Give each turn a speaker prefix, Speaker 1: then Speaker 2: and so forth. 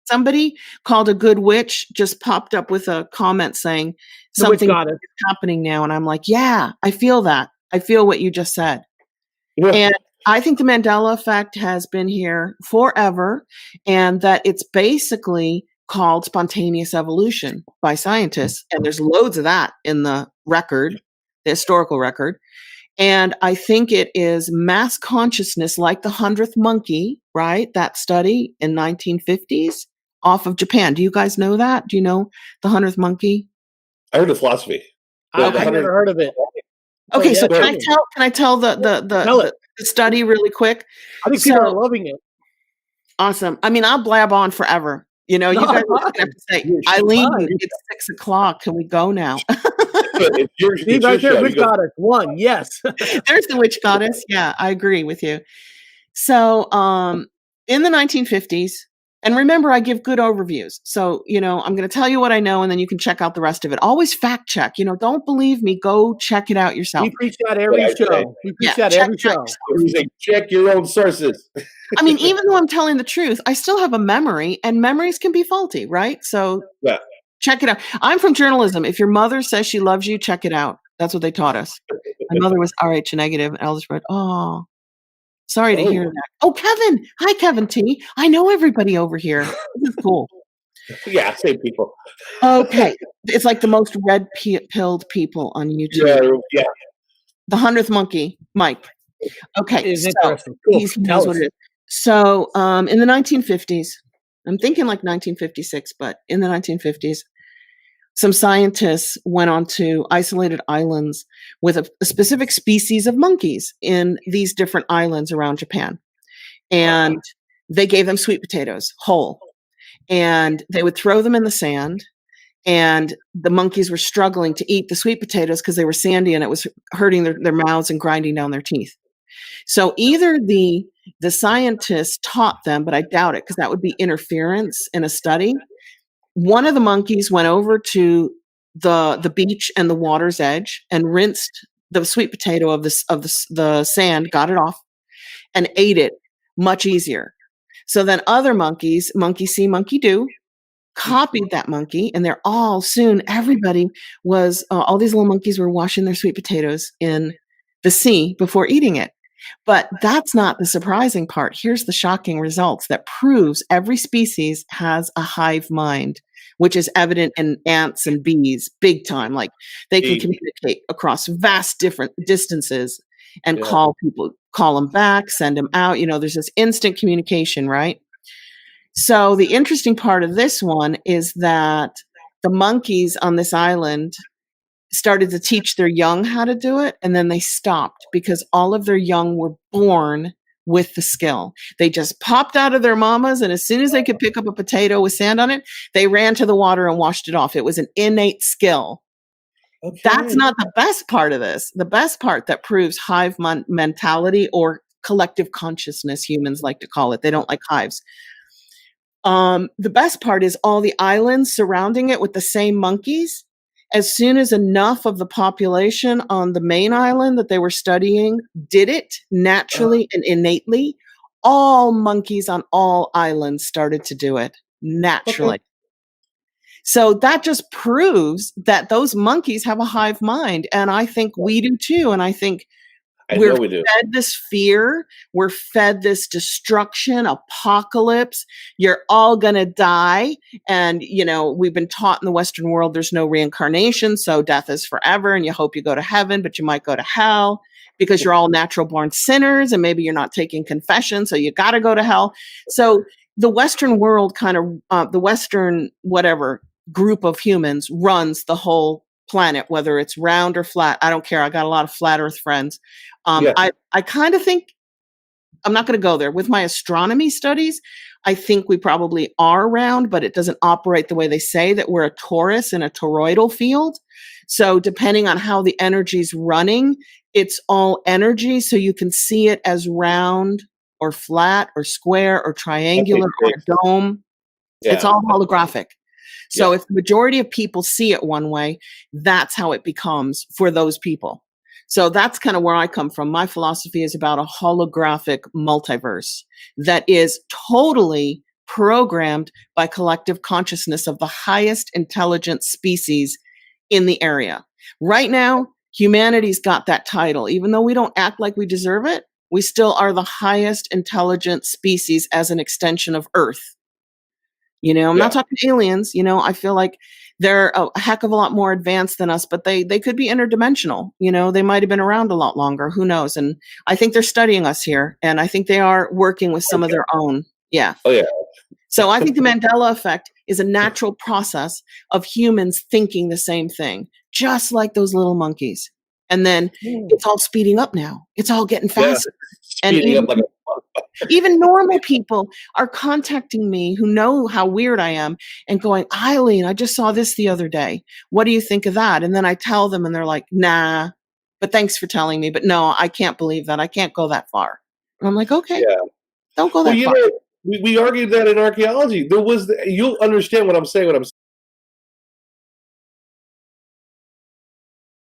Speaker 1: Somebody called a good witch just popped up with a comment saying
Speaker 2: The witch
Speaker 1: something
Speaker 2: goddess.
Speaker 1: is happening now. And I'm like, yeah, I feel that. I feel what you just said.
Speaker 3: Yeah.
Speaker 1: And I think the Mandela effect has been here forever, and that it's basically called spontaneous evolution by scientists. And there's loads of that in the record, the historical record. And I think it is mass consciousness, like the 100th monkey, right? That study in 1950s off of Japan. Do you guys know that? Do you know the 100th monkey?
Speaker 3: I heard of philosophy.
Speaker 2: I've never heard of it.
Speaker 1: Okay,
Speaker 2: Oh, yeah,
Speaker 1: so
Speaker 2: tell
Speaker 1: can
Speaker 2: me.
Speaker 1: I tell
Speaker 2: Tell
Speaker 1: the study really quick?
Speaker 2: I think people are loving it.
Speaker 1: Awesome. I mean, I'll blab on forever. You know, you
Speaker 2: No,
Speaker 1: guys
Speaker 2: I'm
Speaker 1: are gonna have to say,
Speaker 3: You're
Speaker 1: Eileen,
Speaker 2: fine.
Speaker 1: it's 6:00. Can we go now?
Speaker 3: It's your,
Speaker 2: See,
Speaker 3: it's
Speaker 2: right
Speaker 3: your
Speaker 2: there,
Speaker 3: show.
Speaker 2: witch
Speaker 3: You go.
Speaker 2: goddess. One, yes.
Speaker 1: There's the witch goddess. Yeah, I agree with you. So, in the 1950s, and remember, I give good overviews. So, you know, I'm going to tell you what I know, and then you can check out the rest of it. Always fact check. You know, don't believe me. Go check it out yourself.
Speaker 2: We preach that every
Speaker 3: Yeah,
Speaker 2: show. We preach that
Speaker 1: check
Speaker 2: every
Speaker 1: it out
Speaker 2: show.
Speaker 1: yourself.
Speaker 3: You say, check your own sources.
Speaker 1: I mean, even though I'm telling the truth, I still have a memory, and memories can be faulty, right? So,
Speaker 3: Yeah.
Speaker 1: check it out. I'm from journalism. If your mother says she loves you, check it out. That's what they taught us. My mother was Rh negative, and Elvis wrote, "Oh, sorry to hear that." Oh, Kevin. Hi, Kevin T. I know everybody over here. This is cool.
Speaker 3: Yeah, same people.
Speaker 1: Okay. It's like the most red-pilled people on YouTube.
Speaker 3: Yeah, yeah.
Speaker 1: The 100th monkey, Mike. Okay.
Speaker 2: It is
Speaker 1: So
Speaker 2: interesting. Cool.
Speaker 1: he
Speaker 2: Tell
Speaker 1: knows what
Speaker 2: us.
Speaker 1: it is. So in the 1950s, I'm thinking like 1956, but in the 1950s, some scientists went on to isolated islands with a specific species of monkeys in these different islands around Japan. And they gave them sweet potatoes, whole. And they would throw them in the sand. And the monkeys were struggling to eat the sweet potatoes because they were sandy and it was hurting their mouths and grinding down their teeth. So either the scientists taught them, but I doubt it because that would be interference in a study. One of the monkeys went over to the beach and the water's edge and rinsed the sweet potato of the sand, got it off, and ate it much easier. So then other monkeys, monkey see, monkey do, copied that monkey, and they're all soon. Everybody was all these little monkeys were washing their sweet potatoes in the sea before eating it. But that's not the surprising part. Here's the shocking results that proves every species has a hive mind, which is evident in ants and bees big time. Like they can communicate across vast different distances and call them back, send them out. You know, there's this instant communication, right? So the interesting part of this one is that the monkeys on this island started to teach their young how to do it, and then they stopped because all of their young were born with the skill. They just popped out of their mamas, and as soon as they could pick up a potato with sand on it, they ran to the water and washed it off. It was an innate skill. Okay. That's not the best part of this. The best part that proves hive mentality or collective consciousness, humans like to call it. They don't like hives. The best part is all the islands surrounding it with the same monkeys. As soon as enough of the population on the main island that they were studying did it naturally and innately, all monkeys on all islands started to do it naturally. Okay. So that just proves that those monkeys have a hive mind. And I think we do too. And I think we're fed this fear. We're fed this destruction, apocalypse. You're all going to die. And, you know, we've been taught in the Western world there's no reincarnation. So death is forever. And you hope you go to heaven, but you might go to hell because you're all natural born sinners. And maybe you're not taking confession. So you got to go to hell. So the Western world kind of, the Western whatever group of humans runs the whole planet, whether it's round or flat. I don't care. I got a lot of flat earth friends. I kind of think, I'm not going to go there. With my astronomy studies, I think we probably are round, but it doesn't operate the way they say, that we're a torus in a toroidal field. So depending on how the energy's running, it's all energy. So you can see it as round or flat or square or triangular or dome. Yeah. It's all holographic. So if the majority of people see it one way, that's how it becomes for those people. So that's kind of where I come from. My philosophy is about a holographic multiverse that is totally programmed by collective consciousness of the highest intelligent species in the area. Right now, humanity's got that title. Even though we don't act like we deserve it, we still are the highest intelligent species as an extension of Earth. I'm
Speaker 3: Yeah.
Speaker 1: not talking aliens. I feel like they're a heck of a lot more advanced than us, but they could be interdimensional. They might have been around a lot longer. Who knows? And I think they're studying us here, and I think they are working with some of their own. Yeah.
Speaker 3: Oh, yeah.
Speaker 1: So I think the Mandela effect is a natural process of humans thinking the same thing, just like those little monkeys. And then it's all speeding up now. It's all getting faster. And
Speaker 3: Speeding up like
Speaker 1: even normal people are contacting me who know how weird I am and going, Eileen, I just saw this the other day. What do you think of that? And then I tell them and they're like, nah, but thanks for telling me. But no, I can't believe that. I can't go that far. And I'm like, okay, don't go that far.
Speaker 3: we argued that in archaeology. You'll understand what I'm saying when I'm